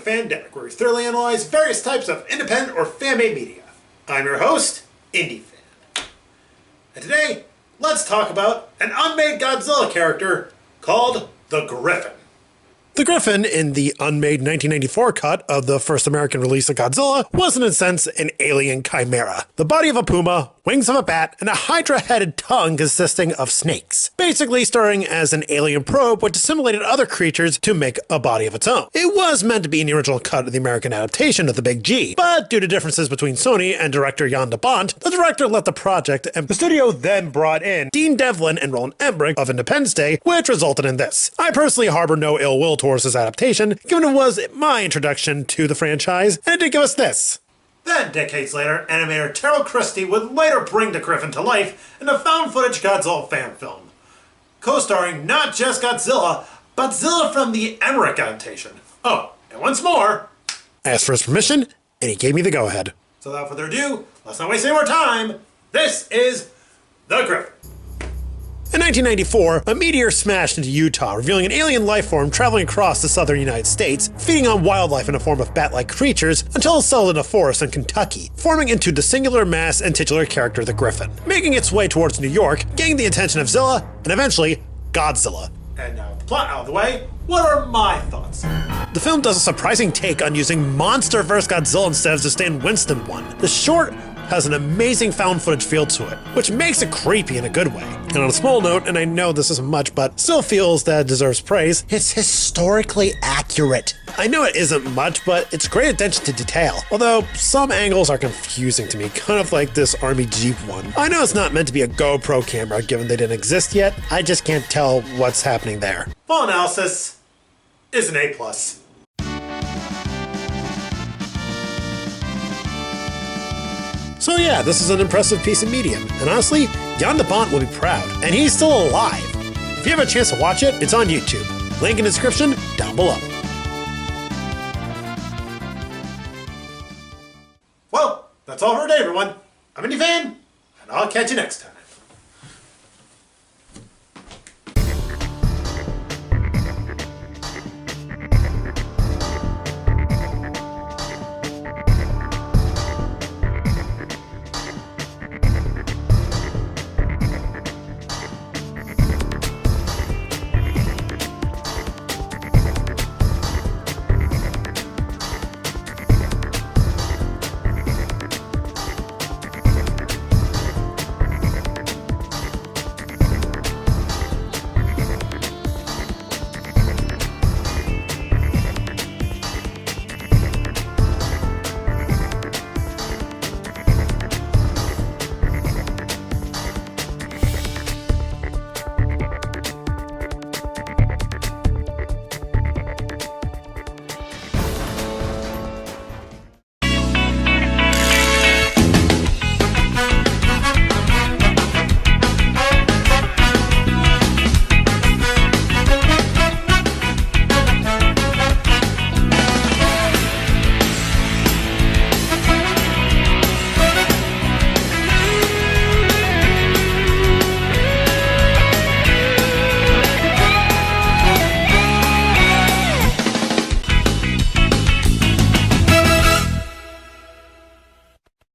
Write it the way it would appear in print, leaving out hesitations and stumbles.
Fandemic, where we thoroughly analyze various types of independent or fan-made media. I'm your host, Indie Fan. And today, let's talk about an unmade Godzilla character called the Gryphon. The Gryphon, in the unmade 1994 cut of the first American release of Godzilla, was in a sense an alien chimera. The body of a puma, wings of a bat, and a hydra-headed tongue consisting of snakes. Basically starting as an alien probe which assimilated other creatures to make a body of its own. It was meant to be in the original cut of the American adaptation of the Big G, but due to differences between Sony and director Jan de Bont, the director left the project and the studio then brought in Dean Devlin and Roland Emmerich of Independence Day, which resulted in this. I personally harbor no ill will towards this adaptation, given it was my introduction to the franchise, and it did give us this. Then, decades later, animator Terrell Christie would later bring the Gryphon to life in a found-footage Godzilla fan film, co-starring not just Godzilla, but Zilla from the Emmerich adaptation. Oh, and once more, I asked for his permission, and he gave me the go-ahead. So without further ado, let's not waste any more time. This is the Gryphon. In 1994, a meteor smashed into Utah, revealing an alien life form traveling across the southern United States, feeding on wildlife in the form of bat-like creatures until it settled in a forest in Kentucky, forming into the singular mass and titular character the Gryphon, making its way towards New York, gaining the attention of Zilla, and eventually, Godzilla. And now with the plot out of the way, what are my thoughts? The film does a surprising take on using Monster vs. Godzilla instead of the Stan Winston one. The short has an amazing found footage feel to it, which makes it creepy in a good way. And on a small note, and I know this isn't much, but still feels that it deserves praise, it's historically accurate. I know it isn't much, but it's great attention to detail. Although some angles are confusing to me, kind of like this Army Jeep one. I know it's not meant to be a GoPro camera, given they didn't exist yet. I just can't tell what's happening there. Full analysis is an A+. So yeah, this is an impressive piece of media, and honestly, Jan de Bont will be proud, and he's still alive. If you have a chance to watch it, it's on YouTube. Link in the description down below. Well, that's all for today, everyone. I'm Indie Fan, and I'll catch you next time.